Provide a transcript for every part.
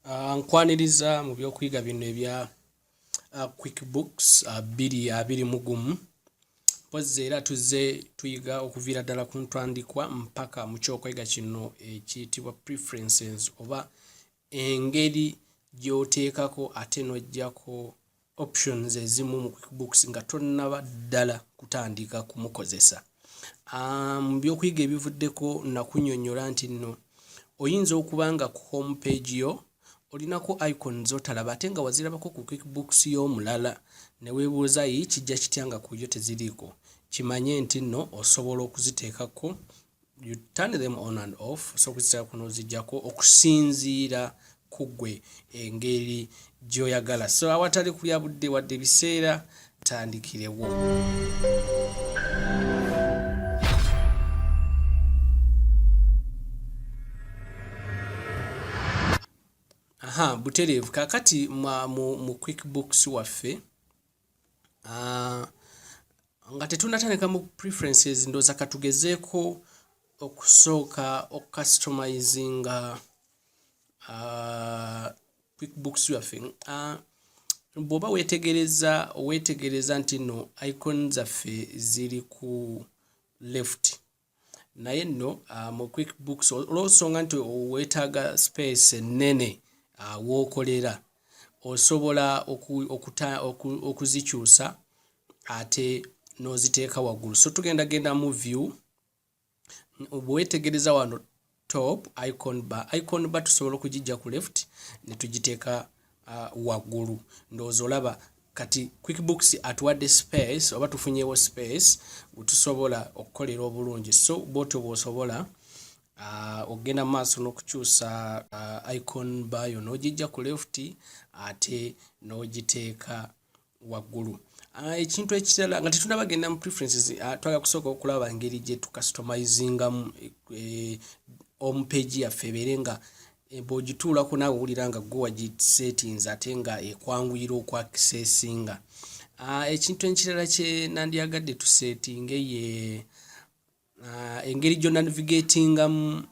Nkwaniriza mu by'okuyiga bino ebya QuickBooks 2021 mpozi era tuzze tuyiga okuviira ddala ku ntandikwa mpaka mu kyokweyiga kino ekiyitibwa preferences oba engeri gy'oteekako ate n'oggyako options ezimu mu QuickBooks nga tonnaba ddala kutandika kumukozesa. Mu by'okuyiga ebivuddeko nakunnyonnyola nti nno oyinza okuba nga ku home page yo olinako icon z'otalaba ate nga wazirabako ku QuickBooks y'omulala ne weebuuza yi kijja kitya nga ku yo teziriiko. Kimanye nti nno osobola okuziteekako, you turn them on and off, so okuziteekako n'oziggyako okusinziira ku ggwe engeri gy'oyagala. So awatali kulya budde wadde ebiseera tandikirewo. Butereevu kakati mu QuickBooks waffe nga tetunnatandika mu preferences ndooza katugezeeko okusooka okucustomizinga QuickBooks waffe. Bw'oba weetegereza nti nno icon zaffe ziri ku left naye nno mu QuickBooks olw'ensonga nti weetaaga space ennene w'okolera osobola okuzikyusa ate n'oziteeka waggulu. So tugenda mu view, bweweetegereza wano top icon bar tusobola okugijja ku left ne tugiteeka waggulu. Ndowooza olaba kati QuickBooks atuwadde space oba tufunyeewo space tusobola okukolera obulungi. So bw'otyo bw'osobola ogenda maaso n'okukyusa icon bar yo n'ogijja ku left ate n'ogiteeka waggulu. Ekintu ekirala nga tetunnabagenda mu preferences twagala kusooka okulaba engeri gye tucustomizingamu homepage yaffe ebeere nga bw'ogituulako naawe owulira nga gwe wagisettings ate nga ekwanguyira okwakisesinga. Ekintu ekirala kye nandyagadde tusettinge ye engeri gyonna navigatingamu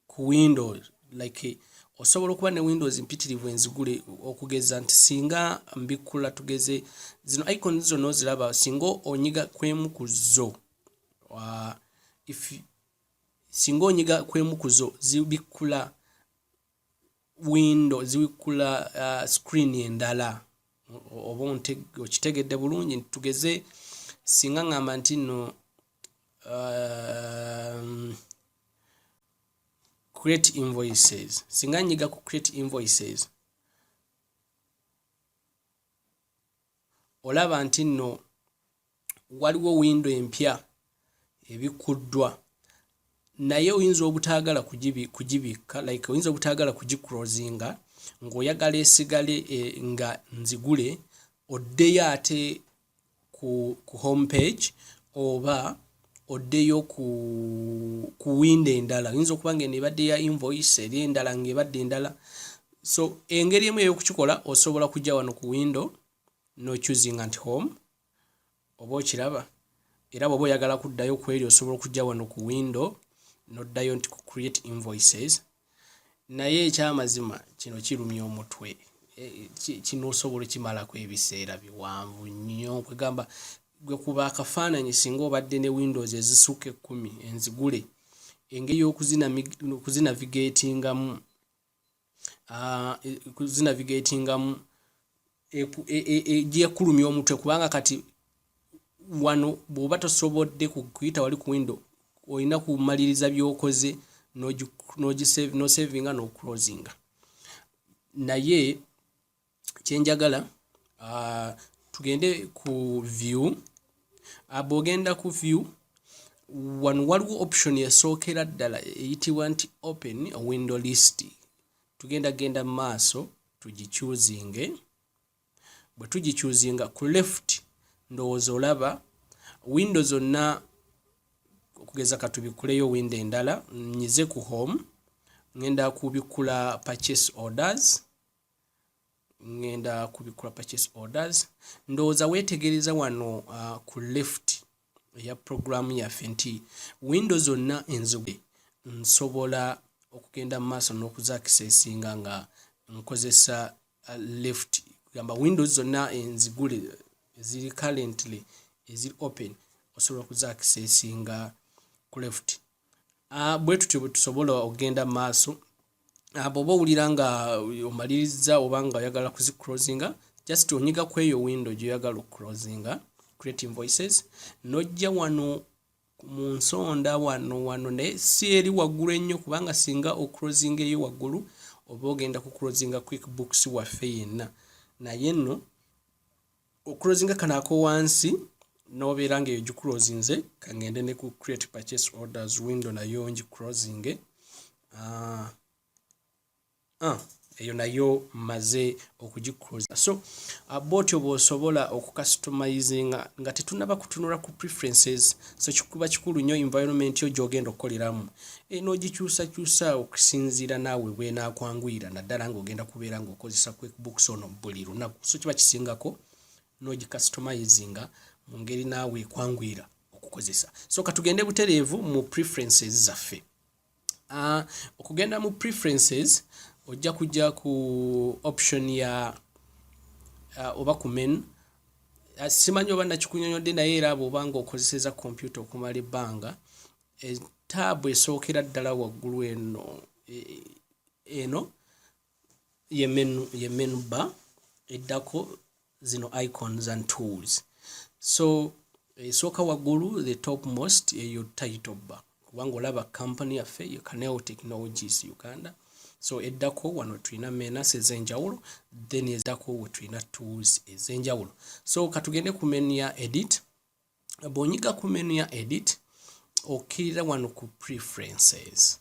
ku Windows, like osobola okuba ne Windows mpitirivu enzigule okugeza nti singa mbikkula tugeze zino icons zonna oziraba singa onyiga kwemu ku zo singa onyiga kwemu ku zo zibikkula Windows zibikkula screen endala oba okitegedde bulungi. Tugeze singa ngamba nti nno create invoices, singa nyiga ku create invoices olaba nti nno waliwo window empya ebikuddwa naye oyinza obutaagala kugibikka, like oyinza obutaagala kugiclosinga ng'oyagala esigale nga nzigule oddeyo ate ku home page oba oddeyo ku window endala. Oyinza okuba nga ebadde ya invoice eri endala ng'ebadde endala. So engeri emu ey'okukikola osobola kujja wano ku window n'okyuzinga nti home oba okiraba, era bw'oba oyagala kuddayo ku eri osobola okujja wano ku window n'oddayo nti ku create invoices. Naye ekyamazima kino kirumya omutwe, kino osobola kimalako ebiseera biwanvu nnyo. Kwegamba gwe kuba akafaananyi singa obadde ne Windows ezisukka 10 enzigule, engeri y'okuzinavigatingamu gyekulumya omutwe kubanga kati wano bw'oba tosobodde kuyita wali ku window olina kumaliriza by'okoze n'osavinga n'oclosinga. Naye kyenjagala tugende ku view. Bw'ogenda ku view wano waliwo option yasookera ddala eyitibwa nti open a window list. Genda mu maaso tugikyuzinge. Bwe tugikyuzinga ku left ndowooza olaba window zonna okugeza katubikuleyo window endala. Nyize ku home ngenda kubikkula purchase orders. Ndowooza weetegereza wano ku left eya program yaffe nti window zonna enzigule nsobola okugenda mu maaso n'okuzakisesinga nga nkozesa left gamba windows zonna enzigule eziri currently eziri open osobola okuzakisesinga ku left. Bwe tutyo bwe tusobola okugenda mu maaso. Bw'oba owulira nga omaliriza oba nga oyagala kuziclosinga, just onyiga ku eyo window gy'oyagala okuclosinga, creating voices, n'ojja wano mu nsonda wano naye si eri waggulu ennyo kubanga singa oclosinga eyo waggulu oba ogenda ku closinga QuickBooks waffe yenna. Naye nno oclosinga kano ak'owansi n'obeera ng'eyo giclosinze, kangende ne ku create purchase orders window nayo ngiclosinge. Eyo nayo maze okugiclosinga. So bw'otyo bw'osobola okucustomizinga nga tetunaba kutunula ku preferences. So kikuba kikulu nnyo environment yo gy'ogenda okukoleramu n'ogikyusakyusa okusinziira naawe bw'enaakwanguyira naddala ng'ogenda kubeera ng'okozesa QuickBooks ono buli lunaku. So kiba kisingako n'ogicustomizinga mu ngeri naawe ekwanguyira okukozesa. So katugende butereevu mu preferences zaffe. Okugenda mu preferences ojja kujja ku option ya oba ku menu. Simanyi oba nakikunyonyodde naye era bw'obanga okozeseza computer okumala ebbanga, tab esookera ddala waggulu eno ye menu bar eddako zino icons and tools. So esooka waggulu the topmost eyo title bar kubanga olaba company yaffe ye Kanel Technologies Uganda. So eddako wano tulina menus ez'enjawulo, then eddako we tulina tools ez'enjawulo. So katugende ku menu ya edit. Bw'onyiga ku menu ya edit okkirira wano ku preferences.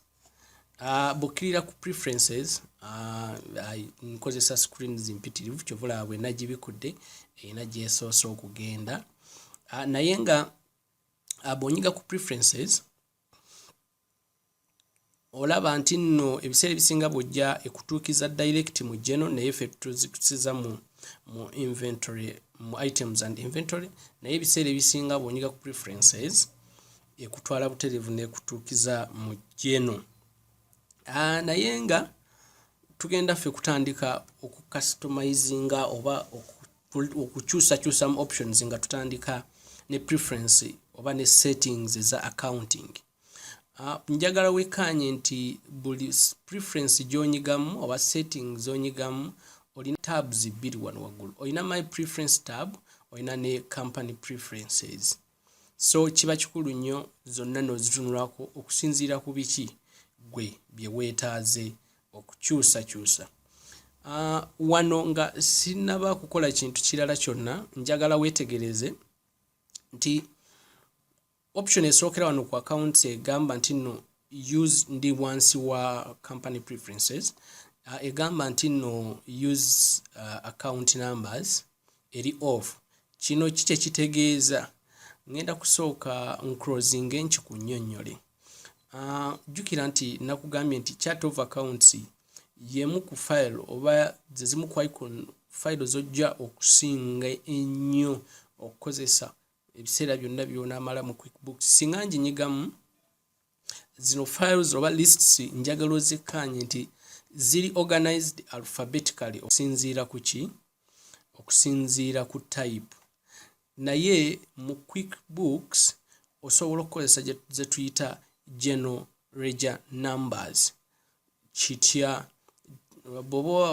Bw'okkirira ku preferences nkozesa screens mpitirivu kyova olaba bwe nagibikudde erina gy'esoose okugenda. Naye nga bw'onyiga ku preferences olaba nti nno ebiseera ebisinga bw'ojja ekutuukiza direct mu general naye ffe tuzikusiza mu inventory mu items and inventory, naye ebiseera ebisinga bw'onyiga ku preferences ekutwala butereevu n'ekutuukiza mu general. Naye nga tugenda ffe kutandika okucustomizinga oba okukyusakyusa mu options nga tutandika ne preference oba ne settings eza accounting. Njagala wekkaanye nti buli preference gy'onyigamu oba settings z'onyigamu olina tabs bbiri wano waggulu. Olina my preference tab, olina ne company preferences. So kiba kikulu nnyo zonna n'ozitunulako okusinziira ku biki gwe bye weetaaze okukyusakyusa. Wano nga sinaba kukola kintu kirala kyonna, njagala weetegereze nti option esookera wano ku accounts egamba nti nno use ndi wansi wa company preferences, egamba nti nno use account numbers eri off. Kino kiki ekitegeeza? Ngenda kusooka nclosing nkikunyonnyole. Jjukira nti nakugambye nti chart of accounts yemu ku file oba zezimu ku icon file zojja okusinga ennyo okukozesa ebiseera byonna by'onaamala mu QuickBooks. Singa nginyigamu zino files oba lists njagala ozikkaanye nti ziri organized alphabetically okusinziira ku ki? Okusinziira ku type. Naye mu QuickBooks osobola okukozesa ze tuyita general ledger numbers. Kitya bw'oba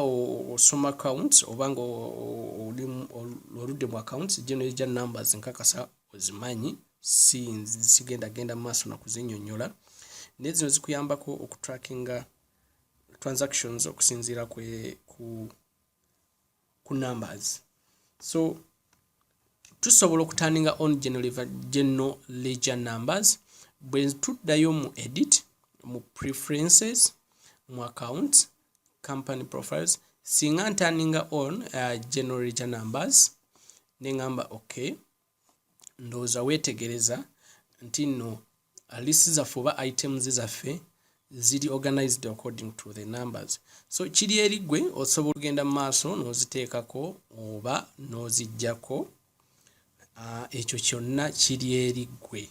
osoma accounts oba nga oludde mu accounts, general ledger numbers nkakasa ozimanyi, sigenda maaso na kuzinnyonnyola. Naye zino zikuyambako okutrackinga transactions okusinziira ku numbers. So tusobola okutandinga on general ledger numbers. Bwe tuddayo mu edit, mu preferences, mu accounts, company profiles, singa ntaninga on general ledger numbers nengamba okay, ndowooza weetegereza nti nno list zaffe oba items zaffe ziri organized according to the numbers. So kiri eri gwe osobola okugenda mu maaso n'oziteekako oba n'oziggyako. Ekyo kyonna kiri eri gwe.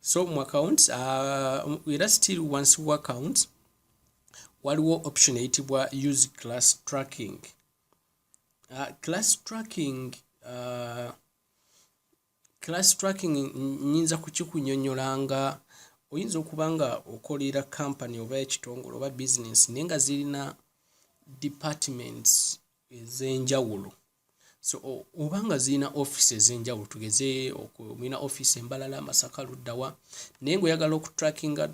So mu accounts era still wansi wa accounts waliwo option eyitibwa use class tracking. Class tracking nyinza kukikunyonyolanga oyinza okuba nga okolera company oba ekitongole oba business naye nga zirina departments ez'enjawulo. So oba nga zirina office ez'enjawulo, tugeze mulina office Mbalala, Masaka, Luddawa, naye ng'oyagala okutrackinga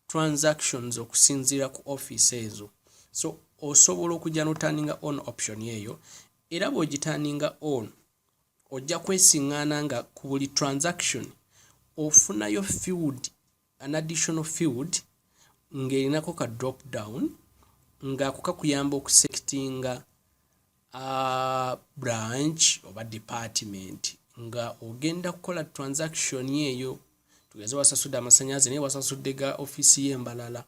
transactions okusinziira ku office ezo. So osobola okujja n'oturninga on option eyo, era bw'ogiturninga on ojja kwesiŋŋaana nga ku buli transaction ofunayo field, an additional field ng'erinako ka drop down ng'ako kakuyamba okuselectinga branch oba department nga ogenda kukola transaction eyo. Tugeze wasasudde amasannyalaze naye wasasudde ga office y'Embalala,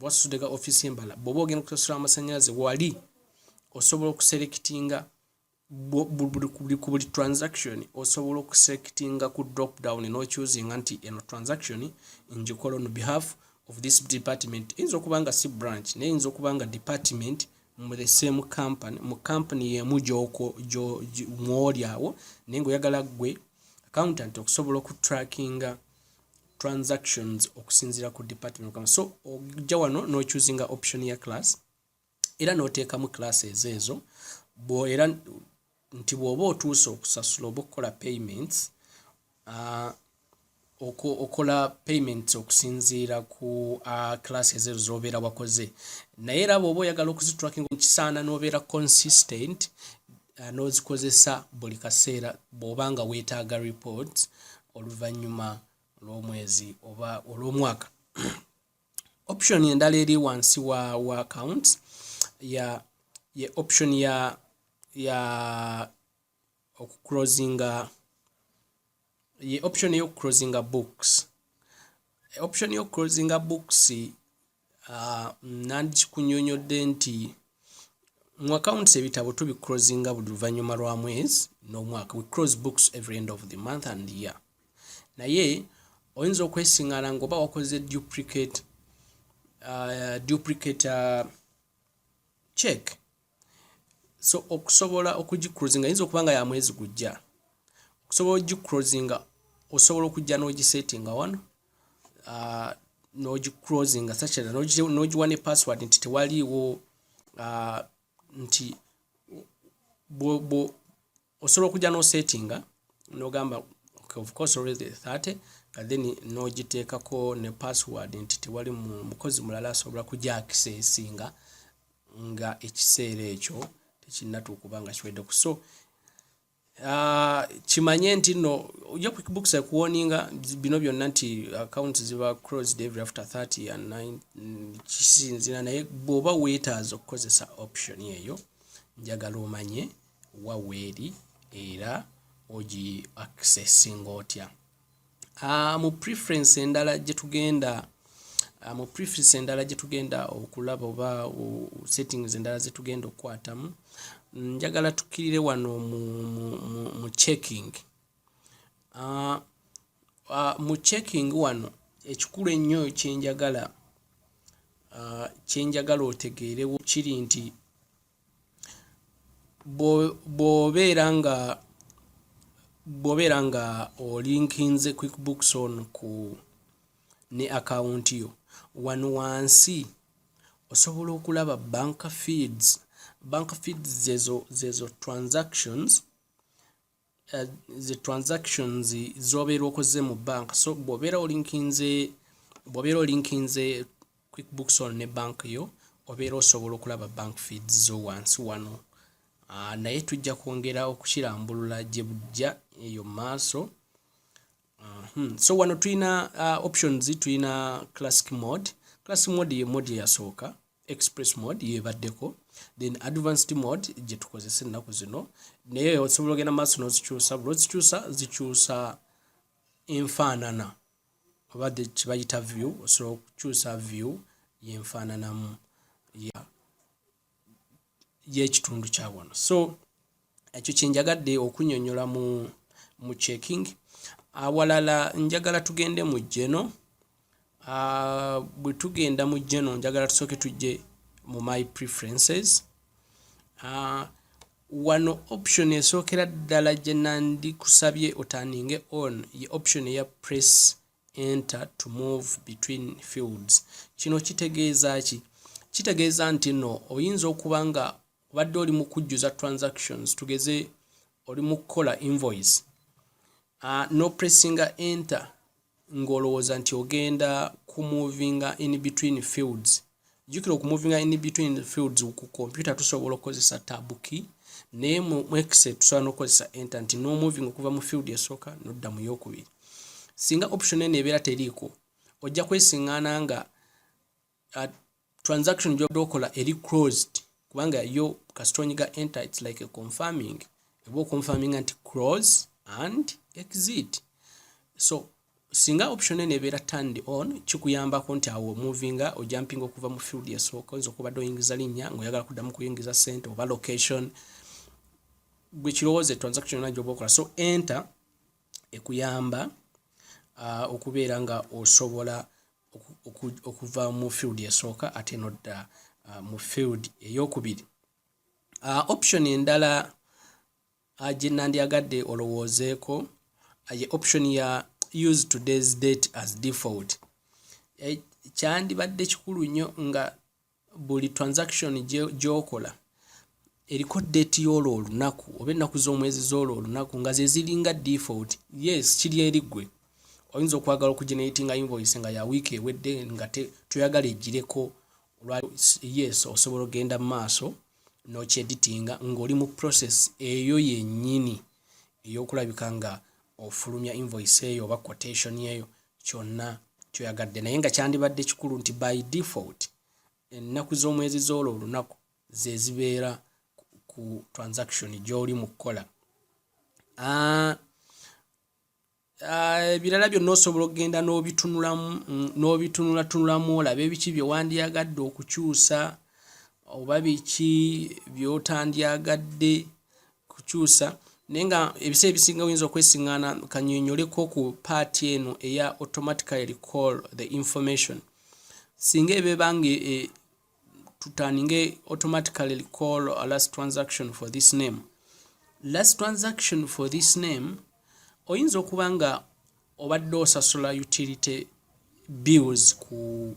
wasasudde ga office y'Embalala, bw'oba ogenda kusasula amasannyalaze wali osobola okuselectinga ku buli transaction osobola okuselectinga ku drop down n'ochoosing nti eno transaction njikola on behalf of this department. Eyinza okuba nga si branch naye eyinza okuba nga department mu the same company, mu company yemu mwoli awo, naye ng'oyagala gwe accountant okusobola okutrackinga transactions okusinziira ku department. So ojja wano n'ochoosinga option ya class era n'oteekamu classes ezo era nti bw'oba otuuse okusasula oba okukola payments, okola payments okusinziira ku classes ezo z'obeera wakoze. Naye era bw'oba oyagala okuzitracking kisaana n'obeera consistent n'ozikozesa buli kaseera bw'oba nga weetaaga reports oluvannyuma olw'omwezi oba olw'omwaka. Option endala eri wansi wa accounts ya option ya okuclosinga option y'okuclosinga books. Option y'okuclosinga books nandikunyonyodde nti mu accounts ebitabo tubiclosinga buli luvannyuma lwa mwezi n'omwaka. We close books every end of the month and year. Naye oyinza okwesiŋŋaana ng'oba wakoze duplicate check. So okusobola okugiclosinga yinza okuba nga ya mwezi gujja, okusobola ogiclosinga osobola okujja n'ogisettinga wano n'ogiclosinga such that n'ogiwa ne password nti tewaliiwo nti osobola okujja n'osettinga n'ogamba of course already 30 and then n'ogiteekako ne password nti tewali mukozi mulala asobola kujja accessinga nga ekiseera ekyo tekinnatuuka kuba nga kiweddeko. So kimanye nti no ojja QuickBooks ekuwoninga bino byonna nti accounts ziba closed every after 30 and 9 kisinzira, naye bw'oba weetaaza okukozesa option eyo njagala omanye waweeri era ogi accessinga otya. Mu preference endala gye tugenda okulaba oba settings endala ze tugenda okukwatamu, njagala tukkirire wano mu checking. Mu checking wano ekikulu ennyo kyenjagala otegeerewo kiri nti bw'obeera nga olinkinze QuickBooks on ne account yo, wano wansi osobola okulaba bank feeds. Bank feeds zezo transactions transactions z'obeera okoze mu bank. So bw'obeera olinkinze QuickBooks on ne bank yo obeera osobola okulaba bank feeds zo wansi wano. Naye tujja kwongera okukirambulula gye bujja eyo maaso. So wano tulina options, tulina classic mode. Classic mode ye mode yasooka, express mode yebaddeko, then advanced mode gye tukozesa ennaku zino, naye osobola ogenda maaso n'ozikyusa. Zikyusa enfaanana oba kibayita view. Osobola okukyusa view y'enfaananamu y'ekitundu kya wano. So ekyo kyenjagadde okunnyonnyola mu checking. Awalala njagala tugende mu geno. Bwe tugenda mu geno njagala tusooke tujje mu my preferences. Wano option esookera ddala gye nandikusabye otaninge on ye option eya press enter to move between fields. Kino kitegeeza ki? Kitegeeza nti no oyinza okuba nga obadde oli mu kujjuza transactions, tugeze oli mu kukola invoice, no pressinga enter ng'olowooza nti ogenda kumuvinga in between fields. Jjukira okumuvinga in between fields ku computer tusobola okukozesa tab key, naye mu Excel tusobola n'okukozesa enter nti no moving okuva mu field esooka n'odda mu yookubiri. Singa option eno ebeera teriiko, ojja kwesiŋŋaana nga transaction gy'obadde okola eri closed, kubanga yo kasita onyiga enter it's like a confirming. Eba confirming nti close and exit. So singa option eno ebeera turned on, kikuyambako nti awo movinga ojumping okuva mu field esooka, oyinza okubadde oyingiza linnya ng'oyagala kuddamu kuyingiza sente oba location, gwe kirowooza transaction yonna gy'oba okola. So enter ekuyamba okubeera nga osobola okuva mu field esooka ate nodda mu field ey'okubiri. Option endala gye nandyagadde olowoozeeko ye option ya use today's date as default. Kyandibadde kikulu nnyo nga buli transaction gy'okola eriko date y'olwo olunaku oba ennaku z'omwezi z'olwo olunaku nga ze ziringa default. Yes, kiri eri ggwe. Oyinza okwagala okugeneratinga invoice nga ya wiiki ewedde nga toyagala ejjireko. Yes, osobola ogenda mu maaso n'okyeditinga ng'oli mu process eyo yennyini ey'okulabika nga ofulumya invoice eyo oba quotation eyo kyonna kyoyagadde. Naye nga kyandibadde kikulu nti by default ennaku z'omwezi z'olwo olunaku ze zibeera ku transaction gy'oli mu kukola. Ebirala byonna osobola okugenda n'obitunulatunulamu olabe biki bye wandyagadde okukyusa oba biki by'otandyagadde kukyusa. Naye nga ebiseera ebisinga oyinza okwesiŋŋaana kannyonnyoleko ku paati eno eya automatically recall the information. Singa ebeba nga tutaninge automatically recall a last transaction for this name. Last transaction for this name oyinza okuba nga obadde osasula utility bills ku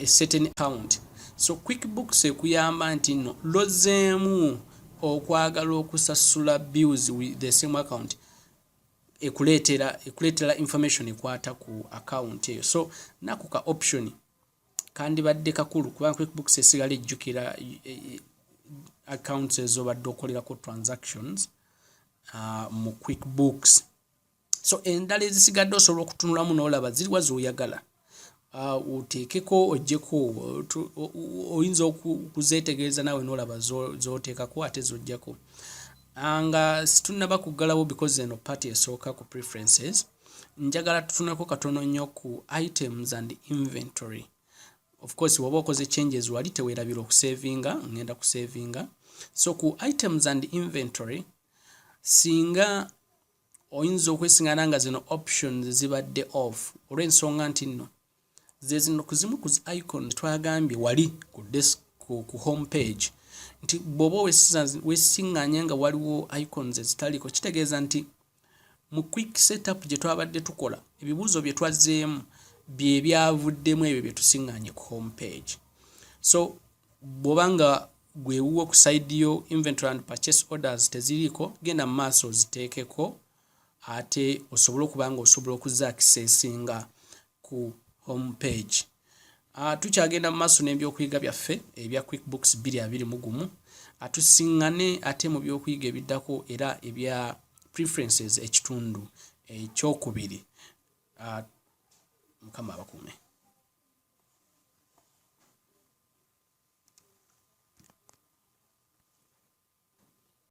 a certain account. So QuickBooks ekuyamba nti no lozeemu okwagala okusasula bills with the same account ekuleetera information ekwata ku account eyo. So nako ka option kandibadde kakulu kubanga QuickBooks esigala ejjukira accounts ezobadde okolerako transactions mu QuickBooks. So endala ezisigadde osobola okutunulamu n'olaba ziriwa z'oyagala. Oteekeko ojjeko, oyinza okuzeetegereza naawe n'olaba z'oteekako ate z'ojjako. Nga situnnaba kuggalawo because eno party esooka ku preferences, njagala tutuneko katono nnyo ku items and inventory. Of course woba okoze changes wali teweerabira okusavinga, ngenda kusavinga. So ku items and inventory, singa oyinza okwesiŋŋaana nga zino options zibadde off olw'ensonga nti nno ze zino kuzimu ku icon twagambye wali ku home page nti bw'oba wesiŋŋaanya nga waliwo icons ezitaliko, kitegeeza nti mu quick setup gye twabadde tukola ebibuuzo bye twazzeemu bye byavuddemu ebyo bye tusiŋŋaanye ku home page. So bw'oba nga gwewuwo ku side yo inventory and purchase orders teziriiko, genda mu maaso ziteekeko ate osobole okuba nga osobola okuzakisesinga ku home page. Tukyagenda mu maaso n'ebyokuyiga byaffe ebya QuickBooks 2021. Tusiŋŋane ate mu byokuyiga ebiddako era ebya preferences ekitundu ekyokubiri. Mukama abakuume.